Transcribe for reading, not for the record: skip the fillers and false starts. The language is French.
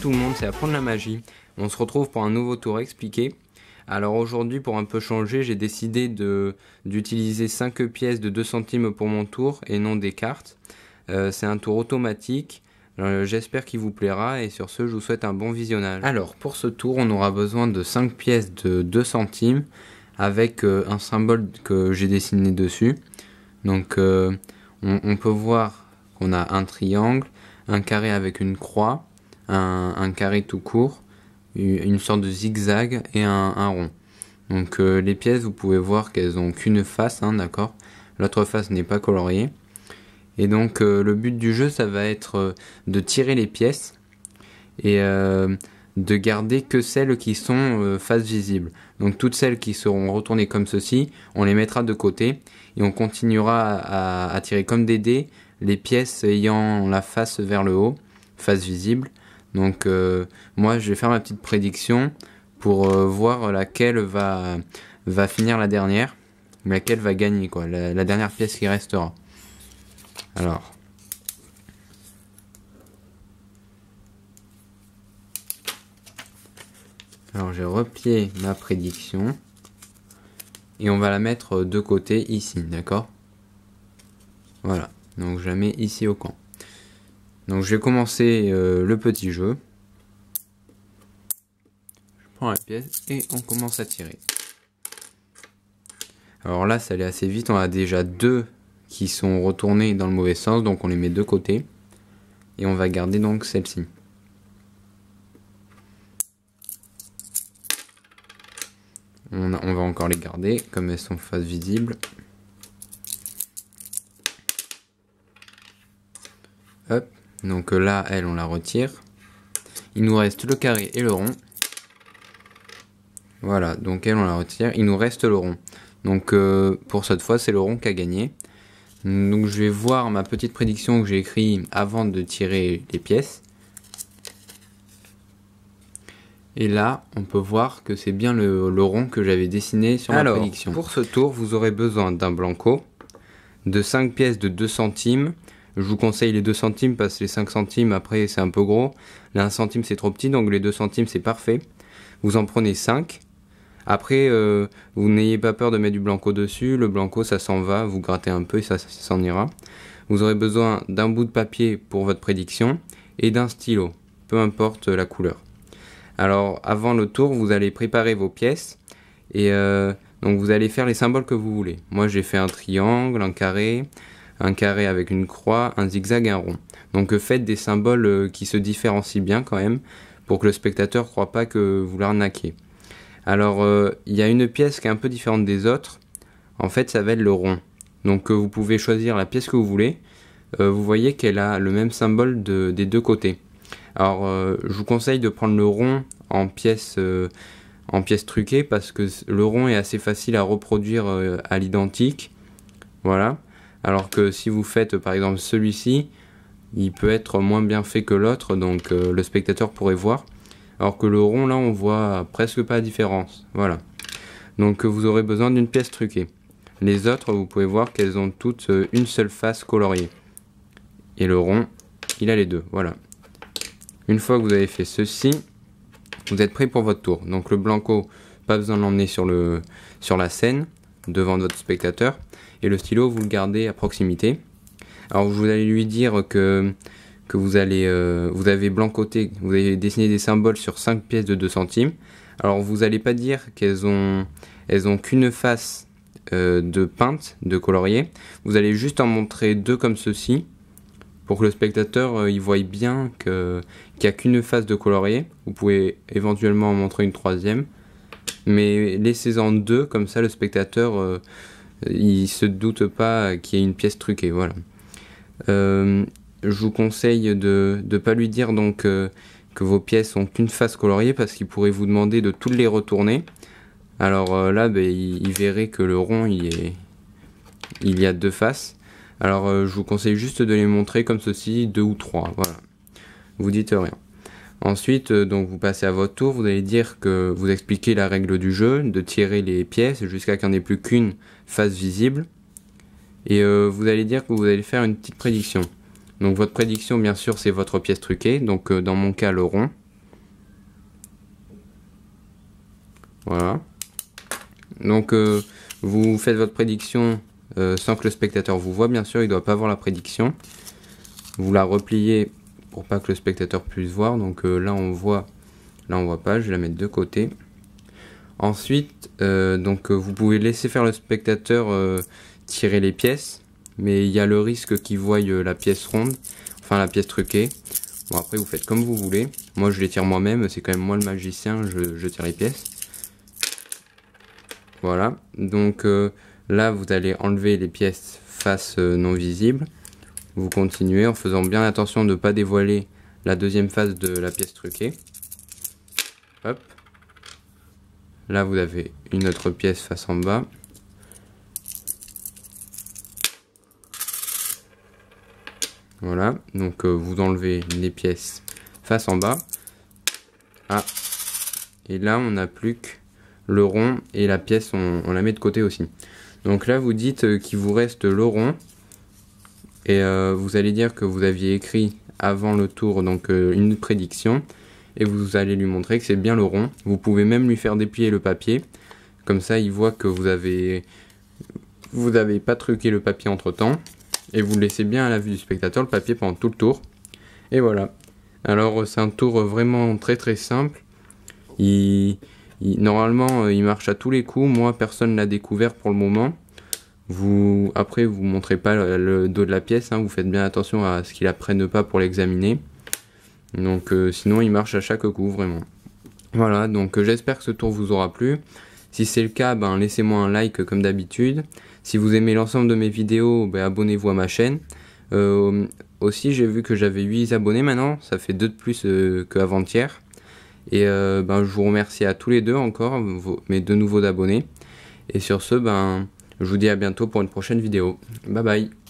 tout le monde, c'est Apprendre la magie. On se retrouve pour un nouveau tour expliqué. Alors aujourd'hui, pour un peu changer, j'ai décidé d'utiliser 5 pièces de 2 centimes pour mon tour et non des cartes. C'est un tour automatique. J'espère qu'il vous plaira et sur ce, je vous souhaite un bon visionnage. Alors pour ce tour, on aura besoin de 5 pièces de 2 centimes avec un symbole que j'ai dessiné dessus. Donc on peut voir qu'on a un triangle, un carré avec une croix, un carré tout court, une sorte de zigzag et un rond. Donc les pièces, vous pouvez voir qu'elles ont qu'une face, d'accord. L'autre face n'est pas coloriée. Et donc le but du jeu, ça va être de tirer les pièces et de garder que celles qui sont face visible. Donc toutes celles qui seront retournées comme ceci, on les mettra de côté et on continuera à tirer comme des dés les pièces ayant la face vers le haut, face visible. Donc moi je vais faire ma petite prédiction pour voir laquelle va finir la dernière, laquelle va gagner quoi, la dernière pièce qui restera. Alors j'ai replié ma prédiction et on va la mettre de côté ici, d'accord? Voilà, donc je la mets ici au camp. Donc je vais commencer le petit jeu. Je prends la pièce et on commence à tirer. Alors là ça allait assez vite, on a déjà deux qui sont retournés dans le mauvais sens, donc on les met de côté. Et on va garder donc celle-ci. On va encore les garder, comme elles sont face visible. Hop, donc là, elle, on la retire. Il nous reste le carré et le rond. Voilà, donc elle, on la retire. Il nous reste le rond. Donc pour cette fois, c'est le rond qui a gagné. Donc je vais voir ma petite prédiction que j'ai écrite avant de tirer les pièces. Et là, on peut voir que c'est bien le rond que j'avais dessiné sur ma prédiction. Pour ce tour, vous aurez besoin d'un blanco, de 5 pièces de 2 centimes. Je vous conseille les 2 centimes parce que les 5 centimes, après, c'est un peu gros. Les 1 centime, c'est trop petit, donc les 2 centimes, c'est parfait. Vous en prenez 5. Après, vous n'ayez pas peur de mettre du blanco dessus. Le blanco, ça s'en va. Vous grattez un peu et ça s'en ira. Vous aurez besoin d'un bout de papier pour votre prédiction et d'un stylo, peu importe la couleur. Alors, avant le tour, vous allez préparer vos pièces et donc vous allez faire les symboles que vous voulez. Moi, j'ai fait un triangle, un carré avec une croix, un zigzag et un rond. Donc, faites des symboles qui se différencient bien quand même pour que le spectateur ne croit pas que vous l'arnaquez. Alors, il y a une pièce qui est un peu différente des autres. En fait, ça va être le rond. Donc, vous pouvez choisir la pièce que vous voulez. Vous voyez qu'elle a le même symbole des deux côtés. Alors, je vous conseille de prendre le rond en pièces truquées parce que le rond est assez facile à reproduire à l'identique. Voilà. Alors que si vous faites par exemple celui-ci, il peut être moins bien fait que l'autre, donc le spectateur pourrait voir. Alors que le rond, là, on voit presque pas la différence. Voilà. Donc vous aurez besoin d'une pièce truquée. Les autres, vous pouvez voir qu'elles ont toutes une seule face coloriée. Et le rond, il a les deux. Voilà. Une fois que vous avez fait ceci, vous êtes prêt pour votre tour. Donc le blanco, pas besoin de l'emmener sur la scène, devant votre spectateur. Et le stylo, vous le gardez à proximité. Alors vous allez lui dire que vous avez blancoté, vous avez dessiné des symboles sur 5 pièces de 2 centimes. Alors vous n'allez pas dire qu'elles ont qu'une face de peinte, de colorier. Vous allez juste en montrer 2 comme ceci. Pour que le spectateur il voie bien qu'il n'y a qu'une face de colorier. Vous pouvez éventuellement en montrer une 3e. Mais laissez-en 2, comme ça le spectateur il se doute pas qu'il y ait une pièce truquée. Voilà. Je vous conseille de ne pas lui dire donc que vos pièces ont qu'une face coloriée parce qu'il pourrait vous demander de toutes les retourner. Alors là, il verrait que le rond il y a 2 faces. Alors je vous conseille juste de les montrer comme ceci, 2 ou 3, voilà. Vous dites rien. Ensuite, donc vous passez à votre tour, vous allez dire que vous expliquez la règle du jeu, de tirer les pièces jusqu'à qu'il n'y en ait plus qu'une face visible. Et vous allez dire que vous allez faire une petite prédiction. Donc votre prédiction, bien sûr, c'est votre pièce truquée, donc dans mon cas, le rond. Voilà. Donc vous faites votre prédiction sans que le spectateur vous voit, bien sûr, il ne doit pas voir la prédiction. Vous la repliez pour pas que le spectateur puisse voir. Donc là on voit pas, je vais la mettre de côté. Ensuite, vous pouvez laisser faire le spectateur tirer les pièces, mais il y a le risque qu'il voie la pièce ronde, enfin la pièce truquée. Bon, après vous faites comme vous voulez. Moi je les tire moi-même, c'est quand même moi le magicien, je tire les pièces. Voilà, donc là vous allez enlever les pièces face non visible. Vous continuez en faisant bien attention de ne pas dévoiler la deuxième face de la pièce truquée. Hop. Là vous avez une autre pièce face en bas. Voilà, donc vous enlevez les pièces face en bas. Ah, et là on n'a plus que le rond et la pièce, on la met de côté aussi. Donc là vous dites qu'il vous reste le rond. Et vous allez dire que vous aviez écrit avant le tour donc une prédiction. Et vous allez lui montrer que c'est bien le rond. Vous pouvez même lui faire déplier le papier. Comme ça il voit que vous avez pas truqué le papier entre temps. Et vous laissez bien à la vue du spectateur le papier pendant tout le tour. Et voilà. Alors c'est un tour vraiment très très simple. Normalement il marche à tous les coups. Moi personne ne l'a découvert pour le moment. Après vous montrez pas le dos de la pièce, hein. Vous faites bien attention à ce qu'il apprenne pas pour l'examiner. Donc sinon il marche à chaque coup vraiment. Voilà, donc j'espère que ce tour vous aura plu. Si c'est le cas, laissez-moi un like comme d'habitude. Si vous aimez l'ensemble de mes vidéos, abonnez-vous à ma chaîne. Aussi j'ai vu que j'avais 8 abonnés maintenant, ça fait 2 de plus qu'avant-hier. Et je vous remercie à tous les deux encore, mes 2 nouveaux abonnés. Et sur ce, je vous dis à bientôt pour une prochaine vidéo. Bye bye.